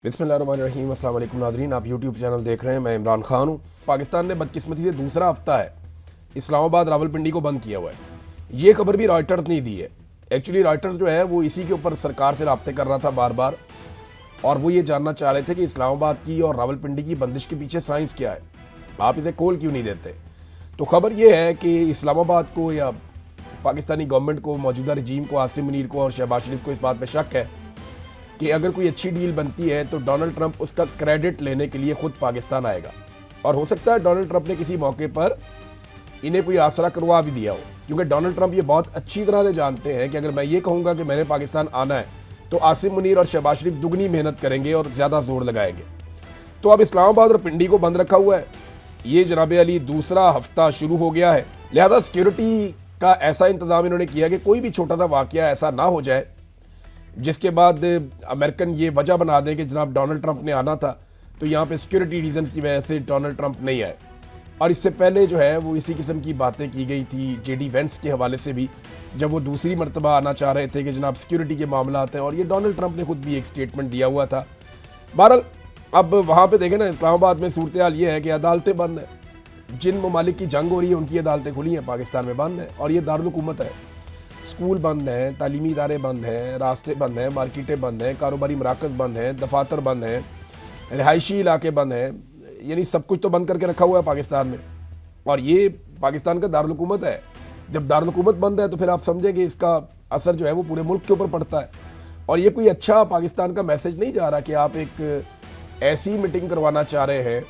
बिस्मिल्लाहिर्रहमानिर्रहीम। अस्सलाम वालेकुम नाज़रीन, आप यूट्यूब चैनल देख रहे हैं। मैं इमरान खान हूँ। पाकिस्तान ने बदकिस्मती से दूसरा हफ्ता है इस्लामाबाद रावलपिंडी को बंद किया हुआ है। ये खबर भी रॉयटर्स ने दी है। एक्चुअली रॉयटर्स जो है वो इसी के ऊपर सरकार से रब्ते कर रहा था बार बार, और वो ये जानना चाह रहे थे कि इस्लामाबाद की और रावलपिंडी की बंदिश के पीछे साइंस क्या है, आप इसे खोल क्यों नहीं देते। तो खबर ये है कि इस्लामाबाद को या पाकिस्तानी गवर्नमेंट को, मौजूदा रजीम को, आसिम मुनीर को और शहबाज शरीफ को इस बात पर शक है कि अगर कोई अच्छी डील बनती है तो डोनाल्ड ट्रंप उसका क्रेडिट लेने के लिए खुद पाकिस्तान आएगा। और हो सकता है डोनाल्ड ट्रंप ने किसी मौके पर इन्हें कोई आसरा करवा भी दिया हो, क्योंकि डोनाल्ड ट्रंप ये बहुत अच्छी तरह से जानते हैं कि अगर मैं ये कहूँगा कि मैंने पाकिस्तान आना है तो आसिम मुनीर और शहबाज शरीफ दुगनी मेहनत करेंगे और ज़्यादा जोर लगाएंगे। तो अब इस्लामाबाद और पिंडी को बंद रखा हुआ है। ये जनाब अली दूसरा हफ्ता शुरू हो गया है, लिहाजा सिक्योरिटी का ऐसा इंतजाम इन्होंने किया कि कोई भी छोटा सा वाकया ऐसा ना हो जाए जिसके बाद अमेरिकन ये वजह बना दें कि जनाब डोनाल्ड ट्रंप ने आना था तो यहाँ पे सिक्योरिटी रीजन की वजह से डोनाल्ड ट्रंप नहीं आए। और इससे पहले जो है वो इसी किस्म की बातें की गई थी जेडी वेंस के हवाले से भी, जब वो दूसरी मरतबा आना चाह रहे थे कि जनाब सिक्योरिटी के मामला हैं, और ये डोनाल्ड ट्रंप ने खुद भी एक स्टेटमेंट दिया हुआ था। बहरहाल अब वहाँ पर देखें ना, इस्लामाबाद में सूरत हाल ये है कि अदालतें बंद हैं। जिन ममालिक की जंग हो रही है उनकी अदालतें खुली हैं, पाकिस्तान में बंद है। और ये दारुल हुकूमत है। स्कूल बंद हैं, तालीमी इदारे बंद हैं, रास्ते बंद हैं, मार्केटें बंद हैं, कारोबारी मराकज़ बंद हैं, दफातर बंद हैं, रिहायशी इलाके बंद हैं। यानी सब कुछ तो बंद करके रखा हुआ है पाकिस्तान में, और ये पाकिस्तान का दारुल हुकूमत है। जब दारुल हुकूमत बंद है तो फिर आप समझें कि इसका असर जो है वो पूरे मुल्क के ऊपर पड़ता है। और ये कोई अच्छा पाकिस्तान का मैसेज नहीं जा रहा कि आप एक ऐसी मीटिंग करवाना चाह रहे हैं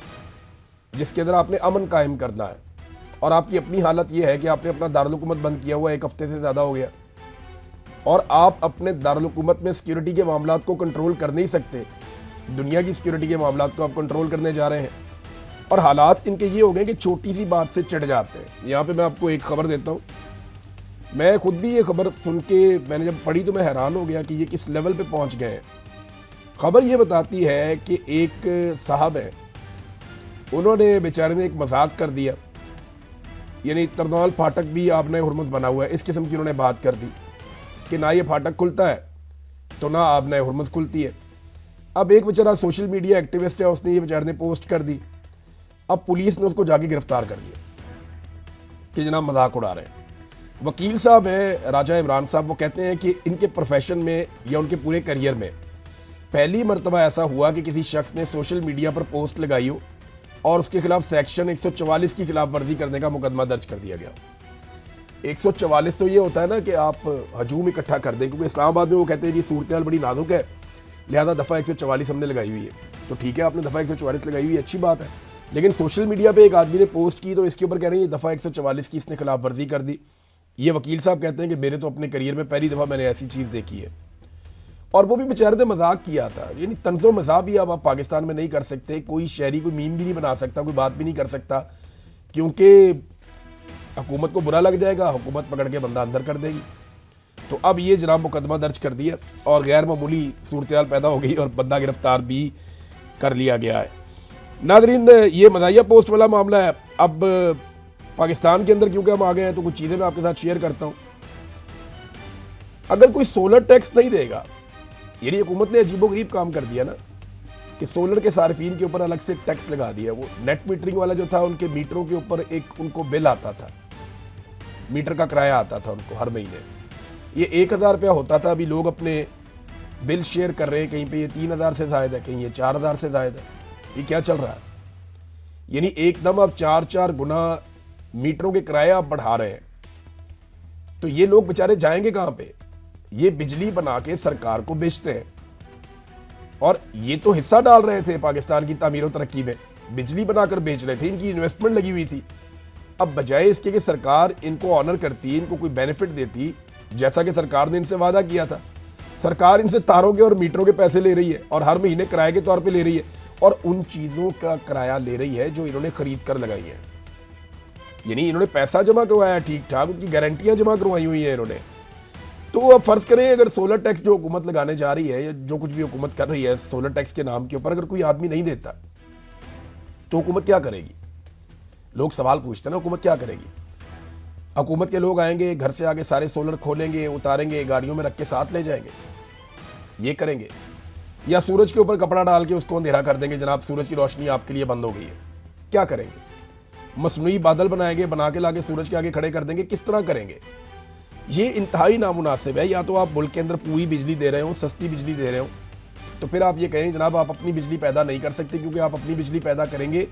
जिसके अंदर आपने अमन कायम करना है, और आपकी अपनी हालत यह है कि आपने अपना दारुल हुकूमत बंद किया हुआ 1 हफ्ते से ज़्यादा हो गया, और आप अपने दारुल हुकूमत में सिक्योरिटी के मामलात को कंट्रोल कर नहीं सकते। दुनिया की सिक्योरिटी के मामलात को आप कंट्रोल करने जा रहे हैं, और हालात इनके ये हो गए कि छोटी सी बात से चिढ़ जाते हैं। यहाँ पे मैं आपको एक खबर देता हूँ। मैं खुद भी ये खबर सुन के मैंने जब पढ़ी तो मैं हैरान हो गया कि ये किस लेवल पे पहुँच गए हैं। खबर ये बताती है कि एक साहब है, उन्होंने बेचारे ने एक मजाक कर दिया, यानी तरनौल फाटक भी आपने हुरमुज़ बना हुआ है, इस किस्म की उन्होंने बात कर दी कि ना ये फाटक खुलता है तो ना आपने हुरमुज़ खुलती है। अब एक बेचारा सोशल मीडिया एक्टिविस्ट है, उसने ये बेचारे ने पोस्ट कर दी। अब पुलिस ने उसको जाके गिरफ्तार कर दिया कि जनाब मजाक उड़ा रहे हैं। वकील साहब है राजा इमरान साहब, वो कहते हैं कि इनके प्रोफेशन में या उनके पूरे करियर में पहली मरतबा ऐसा हुआ कि किसी शख्स ने सोशल मीडिया पर पोस्ट लगाई हो और उसके खिलाफ सेक्शन 144 की खिलाफ वर्जी करने का मुकदमा दर्ज कर दिया गया। 144 तो ये होता है ना कि आप हजूम इकट्ठा कर दें, क्योंकि इस्लामाबाद में वो कहते हैं जी सूरत हाल बड़ी नाजुक है, लिहाजा दफ़ा 144 हमने लगाई हुई है। तो ठीक है, आपने दफ़ा 144 लगाई हुई है, अच्छी बात है। लेकिन सोशल मीडिया पे एक आदमी ने पोस्ट की तो इसके ऊपर कह रहे हैं ये दफ़ा 144 की इसने खिलाफ वर्जी कर दी। ये वकील साहब कहते हैं कि मेरे तो अपने करियर में पहली दफ़ा मैंने ऐसी चीज़ देखी है, और वो भी बेचारे ने मजाक किया था। यानी तंज़ो मज़ाक भी अब आप पाकिस्तान में नहीं कर सकते। कोई शहरी कोई मीम भी नहीं बना सकता, कोई बात भी नहीं कर सकता, क्योंकि हुकूमत को बुरा लग जाएगा, हुकूमत पकड़ के बंदा अंदर कर देगी। तो अब ये जनाब मुकदमा दर्ज कर दिया और गैर मामूली सूरत हाल पैदा हो गई और बंदा गिरफ्तार भी कर लिया गया है। नाज़रीन, ये मज़ाहिया पोस्ट वाला मामला है। अब पाकिस्तान के अंदर क्योंकि हम आ गए हैं तो कुछ चीज़ें मैं आपके साथ शेयर करता हूँ। अगर कोई सोलर टैक्स नहीं देगा, यानी हुकूमत ने अजीबोगरीब काम कर दिया ना कि सोलर के सार्फिन के ऊपर अलग से टैक्स लगा दिया। वो नेट मीटरिंग वाला जो था, उनके मीटरों के ऊपर एक उनको बिल आता था, मीटर का किराया आता था उनको हर महीने। ये 1000 रुपया होता था। अभी लोग अपने बिल शेयर कर रहे हैं, कहीं पे ये 3000 से ज़ायद है, कहीं ये 4000 से ज़ायद है। ये क्या चल रहा है? यानी एकदम अब 4-4 गुना मीटरों के किराए आप बढ़ा रहे हैं। तो ये लोग बेचारे जाएंगे कहाँ पे? ये बिजली बना के सरकार को बेचते हैं, और ये तो हिस्सा डाल रहे थे पाकिस्तान की तामीर और तरक्की में, बिजली बनाकर बेच रहे थे, इनकी इन्वेस्टमेंट लगी हुई थी। अब बजाय इसके कि सरकार इनको ऑनर करती, इनको कोई बेनिफिट देती, जैसा कि सरकार ने इनसे वादा किया था, सरकार इनसे तारों के और मीटरों के पैसे ले रही है और हर महीने किराए के तौर पर ले रही है, और उन चीज़ों का किराया ले रही है जो इन्होंने खरीद कर लगाई है। यानी इन्होंने पैसा जमा करवाया ठीक ठाक, उनकी गारंटियां जमा करवाई हुई है इन्होंने। तो अब फर्ज करें अगर सोलर टैक्स जो हुकूमत लगाने जा रही है, या जो कुछ भी हुकूमत कर रही है सोलर टैक्स के नाम के ऊपर, अगर कोई आदमी नहीं देता तो हुकूमत क्या करेगी? लोग सवाल पूछते हैं ना, हुकूमत क्या करेगी? हुकूमत के लोग आएंगे, घर से आगे सारे सोलर खोलेंगे, उतारेंगे, गाड़ियों में रख के साथ ले जाएंगे, ये करेंगे। या सूरज के ऊपर कपड़ा डाल के उसको अंधेरा कर देंगे, जनाब सूरज की रोशनी आपके लिए बंद हो गई है। क्या करेंगे? मसनूई बादल बनाएंगे, बना के लाके सूरज के आगे खड़े कर देंगे, किस तरह करेंगे? ये इंतहाई नामुनासिब है। या तो आप मुल्क के अंदर पूरी बिजली दे रहे हो, सस्ती बिजली दे रहे हो, तो फिर आप ये कहें जनाब आप अपनी बिजली पैदा नहीं कर सकते, क्योंकि आप अपनी बिजली पैदा करेंगे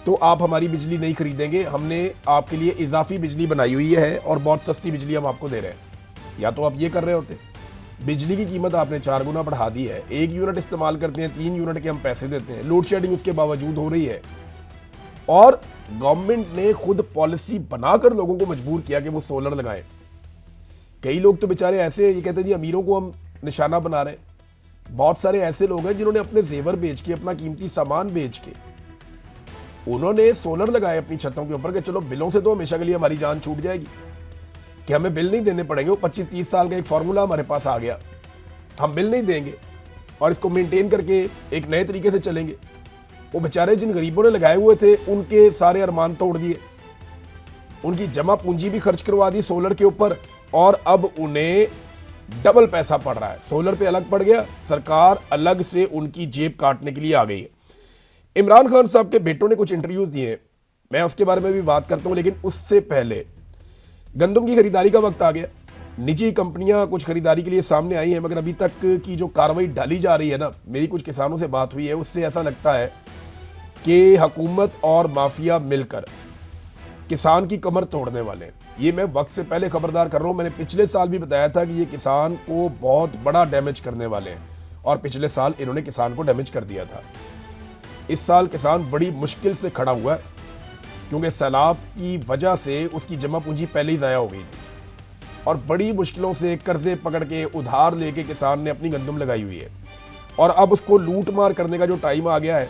तो आप हमारी बिजली नहीं खरीदेंगे, हमने आपके लिए इजाफी बिजली बनाई हुई है और बहुत सस्ती बिजली हम आपको दे रहे हैं। या तो आप ये कर रहे होते। बिजली की कीमत आपने 4 गुना बढ़ा दी है। 1 यूनिट इस्तेमाल करते हैं, 3 यूनिट के हम पैसे देते हैं। लोड शेडिंग उसके बावजूद हो रही है और गवर्नमेंट ने खुद पॉलिसी बनाकर लोगों को मजबूर किया कि वो सोलर लगाएं। कई लोग तो बेचारे ऐसे ये कहते हैं जी अमीरों को हम निशाना बना रहे हैं। बहुत सारे ऐसे लोग हैं जिन्होंने अपने जेवर बेच के, अपना कीमती सामान बेच के, उन्होंने सोलर लगाए अपनी छतों के ऊपर कि चलो बिलों से तो हमेशा के लिए हमारी जान छूट जाएगी, कि हमें बिल नहीं देने पड़ेंगे। वो 25-30 साल का एक फार्मूला हमारे पास आ गया, हम बिल नहीं देंगे और इसको मेंटेन करके एक नए तरीके से चलेंगे। वो बेचारे जिन गरीबों ने लगाए हुए थे उनके सारे अरमान तोड़ दिए, उनकी जमा पूंजी भी खर्च करवा दी सोलर के ऊपर और अब उन्हें डबल पैसा पड़ रहा है। सोलर पे अलग पड़ गया, सरकार अलग से उनकी जेब काटने के लिए आ गई है। इमरान खान साहब के बेटों ने कुछ इंटरव्यूज दिए, मैं उसके बारे में भी बात करता हूं, लेकिन उससे पहले गंदम की खरीदारी का वक्त आ गया। निजी कंपनियां कुछ खरीदारी के लिए सामने आई हैं, मगर अभी तक की जो कार्रवाई डाली जा रही है ना, मेरी कुछ किसानों से बात हुई है, उससे ऐसा लगता है कि हुकूमत और माफिया मिलकर किसान की कमर तोड़ने वाले हैं। ये मैं वक्त से पहले खबरदार कर रहा हूं। मैंने पिछले साल भी बताया था कि ये किसान को बहुत बड़ा डैमेज करने वाले हैं और पिछले साल इन्होंने किसान को डैमेज कर दिया था। इस साल किसान बड़ी मुश्किल से खड़ा हुआ है, क्योंकि सैलाब की वजह से उसकी जमा पूंजी पहले ही ज़ाया हो गई थी और बड़ी मुश्किलों से कर्जे पकड़ के उधार लेके किसान ने अपनी गंदम लगाई हुई है और अब उसको लूट मार करने का जो टाइम आ गया है,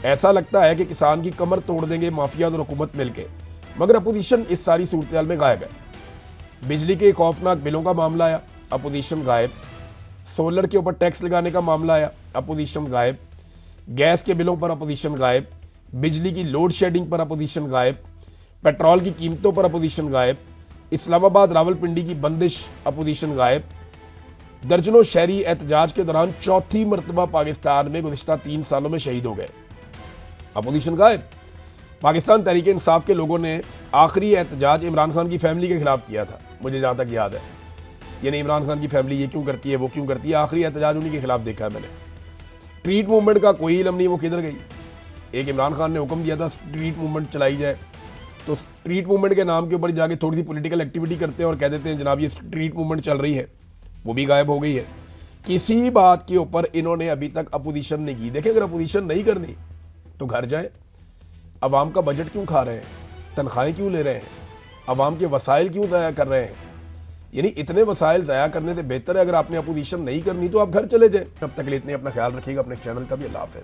ऐसा लगता है कि किसान की कमर तोड़ देंगे माफिया और हुकूमत मिलके। मगर अपोजिशन इस सारी सूरत में गायब है। बिजली के खौफनाक बिलों का मामला आया, अपोजिशन गायब। सोलर के ऊपर टैक्स लगाने का मामला आया, अपोजिशन गायब। गैस के बिलों पर अपोजिशन गायब। बिजली की लोड शेडिंग पर अपोजिशन गायब। पेट्रोल की कीमतों पर अपोजिशन गायब। इस्लामाबाद रावलपिंडी की बंदिश, अपोजिशन गायब। दर्जनों शहरी एहतजाज के दौरान चौथी मरतबा पाकिस्तान में गुज़िश्ता 3 सालों में शहीद हो गए, अपोजिशन गायब। पाकिस्तान तहरीक इंसाफ के लोगों ने आखिरी एहतजाज इमरान खान की फैमिली के खिलाफ किया था, मुझे जहाँ तक याद है। यानी इमरान खान की फैमिली ये क्यों करती है, वो क्यों करती है, आखिरी एहतजाज उन्हीं के खिलाफ देखा है मैंने। स्ट्रीट मूवमेंट का कोई इल्म नहीं वो किधर गई। एक इमरान खान ने हुक्म दिया था स्ट्रीट मूवमेंट चलाई जाए, तो स्ट्रीट मूवमेंट के नाम के ऊपर जाके थोड़ी सी पॉलिटिकल एक्टिविटी करते हैं और कह देते हैं जनाब ये स्ट्रीट मूवमेंट चल रही है, वो भी गायब हो गई है। किसी बात के ऊपर इन्होंने अभी तक अपोजिशन नहीं की। देखें, अगर अपोजिशन नहीं करनी तो घर जाए। अवाम का बजट क्यों खा रहे हैं, तनख्वाहें क्यों ले रहे हैं, अवाम के वसाइल क्यों ज़ाया कर रहे हैं? यानी इतने वसाइल ज़ाया करने से बेहतर है अगर आपने अपोजिशन नहीं करनी तो आप घर चले जाएं। अब तक के लिए इतने, अपना ख्याल रखिएगा, अपने चैनल का भी। अल्लाह हाफ़िज़।